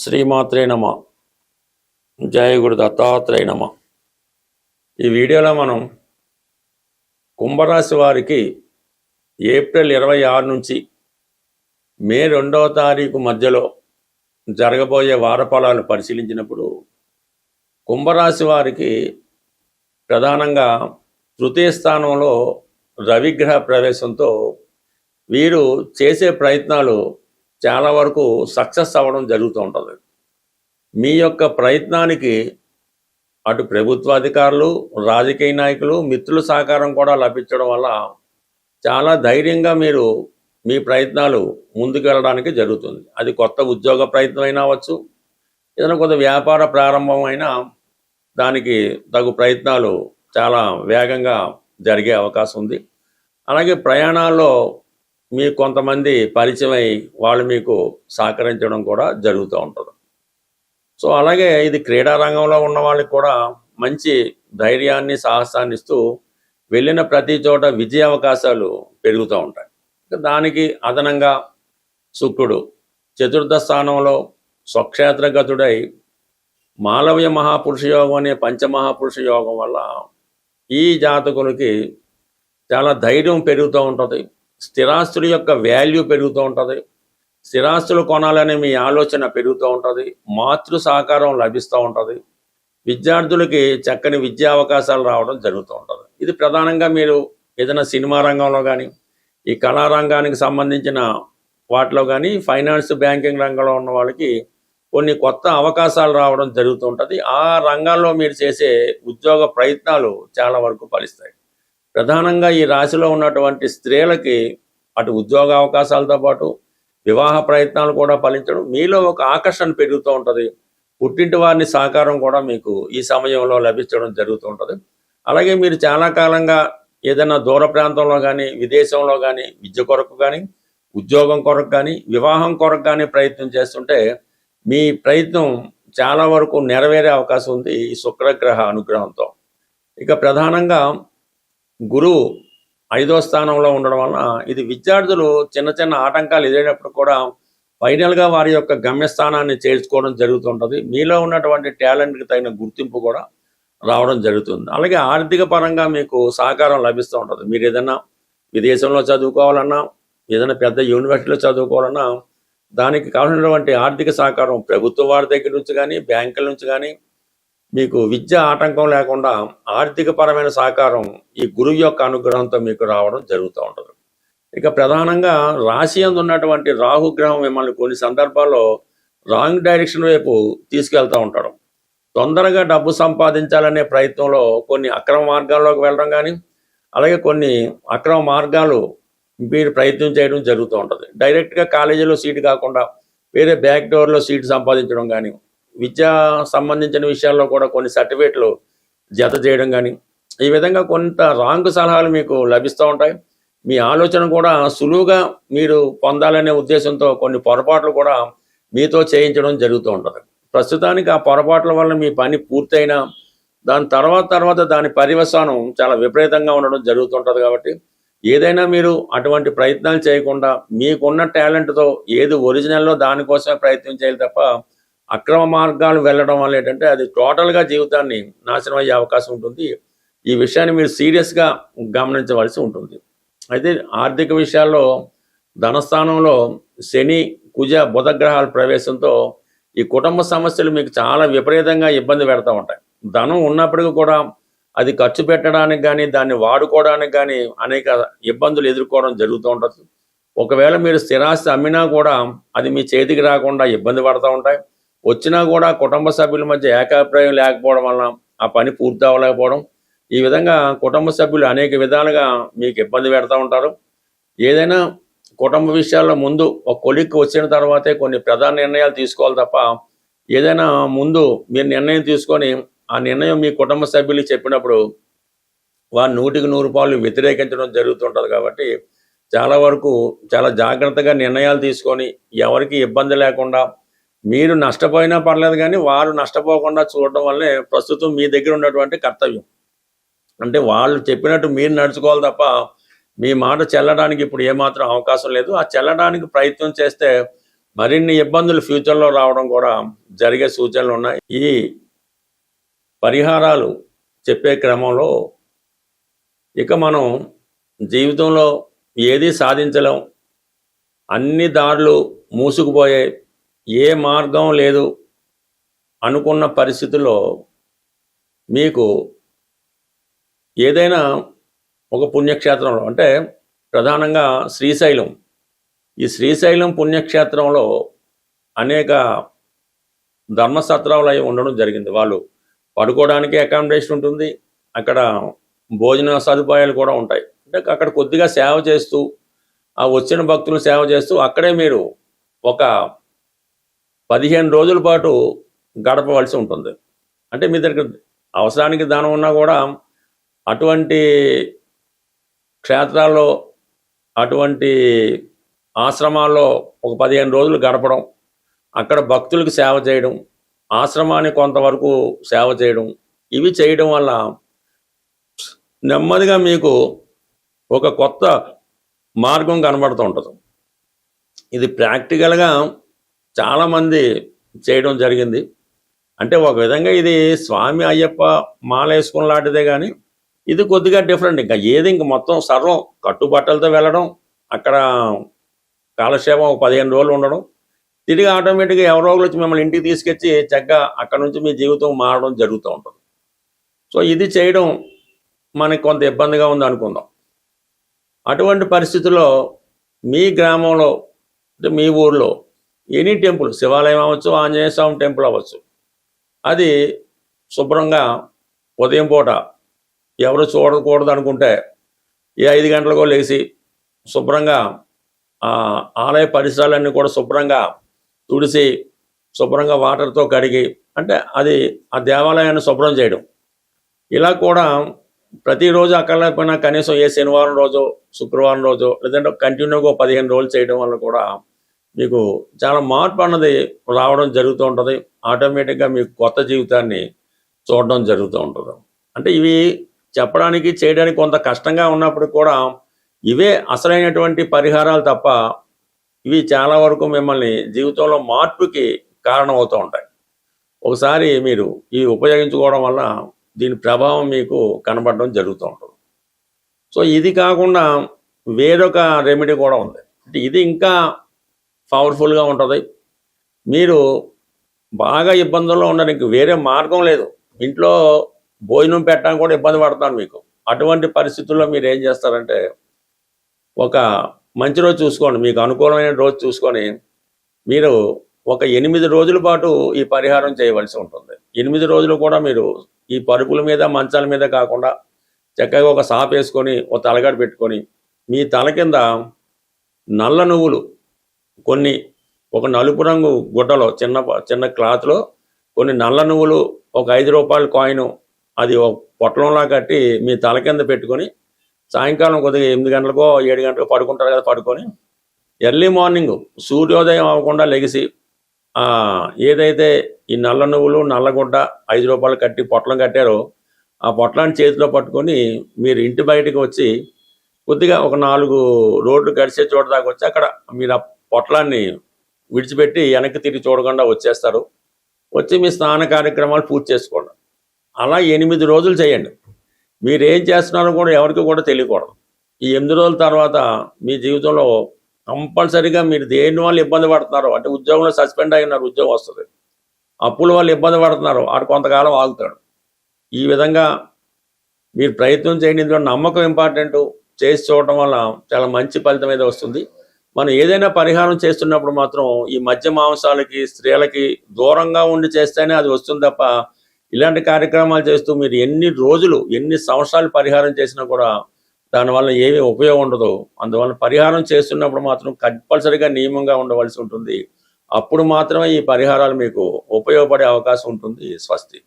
శ్రీమాత్రే నమ. జయ గురు దత్తాత్రేయ నమ. ఈ వీడియోలో మనం కుంభరాశి వారికి ఏప్రిల్ 26 నుంచి మే 2వ తారీఖు మధ్యలో జరగబోయే వారఫలాలు పరిశీలించినప్పుడు కుంభరాశి వారికి ప్రధానంగా తృతీయ స్థానంలో రవిగ్రహ ప్రవేశంతో వీరు చేసే ప్రయత్నాలు చాలా వరకు సక్సెస్ అవ్వడం జరుగుతూ ఉంటుంది. మీ యొక్క ప్రయత్నానికి అటు ప్రభుత్వాధికారులు, రాజకీయ నాయకులు, మిత్రుల సహకారం కూడా లభించడం వల్ల చాలా ధైర్యంగా మీరు మీ ప్రయత్నాలు ముందుకు వెళ్ళడానికి జరుగుతుంది. అది కొత్త ఉద్యోగ ప్రయత్నం అయినా అవ్వచ్చు, ఏదైనా కొత్త వ్యాపార ప్రారంభం అయినా దానికి తగు ప్రయత్నాలు చాలా వేగంగా జరిగే అవకాశం ఉంది. అలాగే ప్రయాణాల్లో మీకు కొంతమంది పరిచయమై వాళ్ళు మీకు సహకరించడం కూడా జరుగుతూ ఉంటుంది. సో అలాగే ఇది క్రీడా రంగంలో ఉన్న వాళ్ళకి కూడా మంచి ధైర్యాన్ని, సాహసాన్ని ఇస్తూ వెళ్ళిన ప్రతి చోట విజయ అవకాశాలు పెరుగుతూ ఉంటాయి. దానికి అదనంగా శుక్రుడు చతుర్థ స్థానంలో స్వక్షేత్రగతుడై మాలవ్య మహాపురుష యోగం అనే పంచమహాపురుష యోగం వల్ల ఈ జాతకులకి చాలా ధైర్యం పెరుగుతూ ఉంటుంది. స్థిరాస్తుల యొక్క వాల్యూ పెరుగుతూ ఉంటుంది. స్థిరాస్తులు కొనాలనే మీ ఆలోచన పెరుగుతూ ఉంటుంది. మాతృ సహకారం లభిస్తూ ఉంటుంది. విద్యార్థులకి చక్కని విద్యా అవకాశాలు రావడం జరుగుతూ ఉంటుంది. ఇది ప్రధానంగా మీరు ఏదైనా సినిమా రంగంలో కానీ, ఈ కళారంగానికి సంబంధించిన వాటిలో కానీ, ఫైనాన్స్ బ్యాంకింగ్ రంగంలో ఉన్న వాళ్ళకి కొన్ని కొత్త అవకాశాలు రావడం జరుగుతూ ఉంటుంది. ఆ రంగాల్లో మీరు చేసే ఉద్యోగ ప్రయత్నాలు చాలా వరకు ఫలిస్తాయి. ప్రధానంగా ఈ రాశిలో ఉన్నటువంటి స్త్రీలకి అటు ఉద్యోగ అవకాశాలతో పాటు వివాహ ప్రయత్నాలు కూడా ఫలించడం, మీలో ఒక ఆకర్షణ పెరుగుతూ ఉంటుంది. పుట్టింటి వారిని సహకారం కూడా మీకు ఈ సమయంలో లభించడం జరుగుతూ ఉంటుంది. అలాగే మీరు చాలా కాలంగా ఏదైనా దూర ప్రాంతంలో కానీ, విదేశంలో కానీ, విద్య కొరకు కానీ, ఉద్యోగం కొరకు కానీ, వివాహం కొరకు కానీ ప్రయత్నం చేస్తుంటే మీ ప్రయత్నం చాలా వరకు నెరవేరే అవకాశం ఉంది ఈ శుక్రగ్రహ అనుగ్రహంతో. ఇక ప్రధానంగా గురువు 5వ స్థానంలో ఉండడం వలన ఇది విద్యార్థులు చిన్న చిన్న ఆటంకాలు ఎదురైనప్పుడు కూడా ఫైనల్గా వారి యొక్క గమ్యస్థానాన్ని చేర్చుకోవడం జరుగుతుంటుంది. మీలో ఉన్నటువంటి టాలెంట్కి తగిన గుర్తింపు కూడా రావడం జరుగుతుంది. అలాగే ఆర్థిక పరంగా మీకు సహకారం లభిస్తూ ఉంటుంది. మీరు ఏదైనా విదేశంలో చదువుకోవాలన్నా, ఏదైనా పెద్ద యూనివర్సిటీలో చదువుకోవాలన్నా దానికి కావాల్సినటువంటి ఆర్థిక సహకారం ప్రభుత్వం వారి దగ్గర నుంచి కానీ, బ్యాంకుల నుంచి కానీ మీకు విద్య ఆటంకం లేకుండా ఆర్థిక పరమైన సహకారం ఈ గురువు యొక్క అనుగ్రహంతో మీకు రావడం జరుగుతూ ఉంటుంది. ఇక ప్రధానంగా రాశి యందు ఉన్నటువంటి రాహుగ్రహం మిమ్మల్ని కొన్ని సందర్భాల్లో రాంగ్ డైరెక్షన్ వైపు తీసుకెళ్తూ ఉంటాడు. తొందరగా డబ్బు సంపాదించాలనే ప్రయత్నంలో కొన్ని అక్రమ మార్గాల్లోకి వెళ్ళడం కానీ, అలాగే కొన్ని అక్రమ మార్గాలు మీరు ప్రయత్నం చేయడం జరుగుతూ ఉంటుంది. డైరెక్ట్గా కాలేజీలో సీటు కాకుండా వేరే బ్యాక్ డోర్లో సీటు సంపాదించడం కానీ, విద్యా సంబంధించిన విషయాల్లో కూడా కొన్ని సర్టిఫికేట్లు జత చేయడం కానీ, ఈ విధంగా కొంత రాంగ్ సలహాలు మీకు లభిస్తూ ఉంటాయి. మీ ఆలోచన కూడా సులువుగా మీరు పొందాలనే ఉద్దేశంతో కొన్ని పొరపాట్లు కూడా మీతో చేయించడం జరుగుతూ ఉంటుంది. ప్రస్తుతానికి ఆ పొరపాట్ల వల్ల మీ పని పూర్తయినా దాని తర్వాత దాని పర్యవసానం చాలా విపరీతంగా ఉండడం జరుగుతుంటుంది. కాబట్టి ఏదైనా మీరు అటువంటి ప్రయత్నాలు చేయకుండా మీకున్న టాలెంట్తో ఏది ఒరిజినల్లో దానికోసమే ప్రయత్నం చేయాలి తప్ప అక్రమ మార్గాలు వెళ్ళడం వల్ల ఏంటంటే అది టోటల్గా జీవితాన్ని నాశనం అయ్యే అవకాశం ఉంటుంది. ఈ విషయాన్ని మీరు సీరియస్గా గమనించవలసి ఉంటుంది. అయితే ఆర్థిక విషయాల్లో ధనస్థానంలో శని, కుజ, బుధ గ్రహాల ప్రవేశంతో ఈ కుటుంబ సమస్యలు మీకు చాలా విపరీతంగా ఇబ్బంది పెడతా ఉంటాయి. ధనం ఉన్నప్పటికీ కూడా అది ఖర్చు పెట్టడానికి కానీ, దాన్ని వాడుకోవడానికి కానీ అనేక ఇబ్బందులు ఎదుర్కోవడం జరుగుతూ ఉంటుంది. ఒకవేళ మీరు స్థిరాస్తి అమ్మినా కూడా అది మీ చేతికి రాకుండా ఇబ్బంది పడుతూ ఉంటాయి. వచ్చినా కూడా కుటుంబ సభ్యుల మధ్య ఏకాభిప్రాయం లేకపోవడం వలన ఆ పని పూర్తి అవ్వలేకపోవడం, ఈ విధంగా కుటుంబ సభ్యులు అనేక విధాలుగా మీకు ఇబ్బంది పెడతా ఉంటారు. ఏదైనా కుటుంబ విషయాల్లో ముందు ఒక కొలిక్కి వచ్చిన తర్వాతే కొన్ని ప్రధాన నిర్ణయాలు తీసుకోవాలి తప్ప ఏదైనా ముందు మీరు నిర్ణయం తీసుకొని ఆ నిర్ణయం మీ కుటుంబ సభ్యులకు చెప్పినప్పుడు వారు 100కి 100 పాలు వ్యతిరేకించడం జరుగుతుంటుంది. కాబట్టి చాలా వరకు చాలా జాగ్రత్తగా నిర్ణయాలు తీసుకొని ఎవరికి ఇబ్బంది లేకుండా మీరు నష్టపోయినా పర్లేదు కానీ వారు నష్టపోకుండా చూడడం వల్లే ప్రస్తుతం మీ దగ్గర ఉన్నటువంటి కర్తవ్యం. అంటే వాళ్ళు చెప్పినట్టు మీరు నడుచుకోవాలి తప్ప మీ మాట చెల్లడానికి ఇప్పుడు ఏమాత్రం అవకాశం లేదు. ఆ చెల్లడానికి ప్రయత్నం చేస్తే మరిన్ని ఇబ్బందులు ఫ్యూచర్లో రావడం కూడా జరిగే సూచనలు ఉన్నాయి. ఈ పరిహారాలు చెప్పే క్రమంలో ఇక మనం జీవితంలో ఏది సాధించలేం, అన్ని దారులు మూసుకుపోయాయి, ఏ మార్గం లేదు అనుకున్న పరిస్థితుల్లో మీకు ఏదైనా ఒక పుణ్యక్షేత్రంలో, అంటే ప్రధానంగా శ్రీశైలం, ఈ శ్రీశైలం పుణ్యక్షేత్రంలో అనేక ధర్మసత్రాలు అవి ఉండడం జరిగింది. వాళ్ళు పడుకోవడానికి అకామిడేషన్ ఉంటుంది, అక్కడ భోజన సదుపాయాలు కూడా ఉంటాయి. అంటే అక్కడ కొద్దిగా సేవ చేస్తూ, ఆ వచ్చిన భక్తులు సేవ చేస్తూ అక్కడే మీరు ఒక 15 రోజుల పాటు గడపవలసి ఉంటుంది. అంటే మీ దగ్గర అవసరానికి ధనం ఉన్నా కూడా అటువంటి క్షేత్రాల్లో, అటువంటి ఆశ్రమాల్లో ఒక 15 రోజులు గడపడం, అక్కడ భక్తులకు సేవ చేయడం, ఆశ్రమాన్ని కొంతవరకు సేవ చేయడం, ఇవి చేయడం వల్ల నెమ్మదిగా మీకు ఒక కొత్త మార్గం కనబడుతూ ఉంటుంది. ఇది ప్రాక్టికల్గా చాలామంది చేయడం జరిగింది. అంటే ఒక విధంగా ఇది స్వామి అయ్యప్ప మాల వేసుకున్న లాంటిదే, కానీ ఇది కొద్దిగా డిఫరెంట్. ఇంకా ఏది ఇంక మొత్తం సర్వం కట్టుబట్టలతో వెళ్ళడం, అక్కడ కాలక్షేపం ఒక 15 రోజులు ఉండడం, తిరిగి ఆటోమేటిక్గా ఎవరో ఒకరు వచ్చి మిమ్మల్ని ఇంటికి తీసుకొచ్చి చక్కగా అక్కడ నుంచి మీ జీవితం మారడం జరుగుతూ ఉంటుంది. సో ఇది చేయడం మనకి కొంత ఇబ్బందిగా ఉంది అనుకుందాం. అటువంటి పరిస్థితుల్లో మీ గ్రామంలో, అంటే మీ ఊర్లో ఎనీ టెంపుల్, శివాలయం అవ్వచ్చు, ఆంజనేయ స్వామి టెంపుల్ అవ్వచ్చు, అది శుభ్రంగా ఉదయం పూట ఎవరు చూడకూడదు అనుకుంటే ఈ 5 గంటలకో లేచి శుభ్రంగా ఆలయ పరిసరాలన్నీ కూడా శుభ్రంగా తుడిసి, శుభ్రంగా వాటర్తో కడిగి, అంటే అది ఆ దేవాలయాన్ని శుభ్రం చేయడం. ఇలా కూడా ప్రతిరోజు అక్కర్లేకపోయినా కనీసం ఏ శనివారం రోజు, శుక్రవారం రోజు, లేదంటే కంటిన్యూగా 15 రోజులు చేయడం వల్ల కూడా మీకు చాలా మార్పు అన్నది రావడం జరుగుతూ ఉంటుంది. ఆటోమేటిక్గా మీకు కొత్త జీవితాన్ని చూడడం జరుగుతూ ఉంటుంది. అంటే ఇవి చెప్పడానికి, చేయడానికి కొంత కష్టంగా ఉన్నప్పుడు కూడా ఇవే అసలైనటువంటి పరిహారాలు తప్ప, ఇవి చాలా వరకు మిమ్మల్ని జీవితంలో మార్పుకి కారణమవుతూ ఉంటాయి. ఒకసారి మీరు ఇవి ఉపయోగించుకోవడం వల్ల దీని ప్రభావం మీకు కనబడడం జరుగుతూ ఉంటుంది. సో ఇది కాకుండా వేరొక రెమెడీ కూడా ఉంది. అంటే ఇది ఇంకా పవర్ఫుల్గా ఉంటుంది. మీరు బాగా ఇబ్బందుల్లో ఉండడానికి వేరే మార్గం లేదు, ఇంట్లో భోజనం పెట్టడానికి కూడా ఇబ్బంది పడతాను మీకు. అటువంటి పరిస్థితుల్లో మీరు ఏం చేస్తారంటే, ఒక మంచి రోజు చూసుకోండి, మీకు అనుకూలమైన రోజు చూసుకొని మీరు ఒక 8 రోజుల పాటు ఈ పరిహారం చేయవలసి ఉంటుంది. 8 రోజులు కూడా మీరు ఈ పరుపుల మీద, మంచాల మీద కాకుండా చక్కగా ఒక సాప వేసుకొని, ఒక తలగడ పెట్టుకొని, మీ తల కింద నల్ల నువ్వులు కొన్ని, ఒక నలుపు రంగు గుడ్డలో, చిన్న క్లాత్లో కొన్ని నల్ల నువ్వులు, ఒక 5 రూపాయల కాయిన్, అది ఒక పొట్లంలా కట్టి మీ తల కింద పెట్టుకొని, సాయంకాలం కొద్దిగా 8 గంటలకో 7 గంటలకో పడుకుంటారు కదా, పడుకొని ఎర్లీ మార్నింగ్ సూర్యోదయం అవ్వకుండా లెగిసి ఏదైతే ఈ నల్ల నువ్వులు, నల్లగుడ్డ 5 రూపాయలు కట్టి పొట్లం కట్టారో ఆ పొట్లాన్ని చేతిలో పట్టుకొని మీరు ఇంటి బయటకు వచ్చి కొద్దిగా ఒక 4 రోడ్లు గడిచే చోట దాకా వచ్చి అక్కడ మీరు ఆ పొట్లాన్ని విడిచిపెట్టి వెనక్కి తిరిగి చూడకుండా వచ్చేస్తారు. వచ్చి మీ స్నాన కార్యక్రమాలు పూర్తి చేసుకోండి. అలా 8 రోజులు చేయండి. మీరు ఏం చేస్తున్నారో కూడా ఎవరికి కూడా తెలియకూడదు. ఈ 8 రోజుల తర్వాత మీ జీవితంలో కంపల్సరీగా మీరు దేని వల్ల ఇబ్బంది పడుతున్నారో, అంటే ఉద్యోగంలో సస్పెండ్ అయినారు, ఉద్యోగం వస్తుంది, అప్పుల వల్ల ఇబ్బంది పడుతున్నారు, ఆడు కొంతకాలం ఆగుతాడు. ఈ విధంగా మీరు ప్రయత్నం చేయండి. ఇందులో నమ్మకం ఇంపార్టెంట్. చేసి చూడటం వల్ల చాలా మంచి ఫలితం అయితే వస్తుంది. మనం ఏదైనా పరిహారం చేస్తున్నప్పుడు మాత్రం ఈ మధ్య మాంసాలకి, స్త్రీలకి దూరంగా ఉండి చేస్తేనే అది వస్తుంది తప్ప, ఇలాంటి కార్యక్రమాలు చేస్తూ మీరు ఎన్ని రోజులు, ఎన్ని సంవత్సరాలు పరిహారం చేసినా కూడా దానివల్ల ఏమీ ఉపయోగం ఉండదు. అందువల్ల పరిహారం చేస్తున్నప్పుడు మాత్రం కంపల్సరీగా నియమంగా ఉండవలసి ఉంటుంది. అప్పుడు మాత్రమే ఈ పరిహారాలు మీకు ఉపయోగపడే అవకాశం ఉంటుంది. స్వస్తి.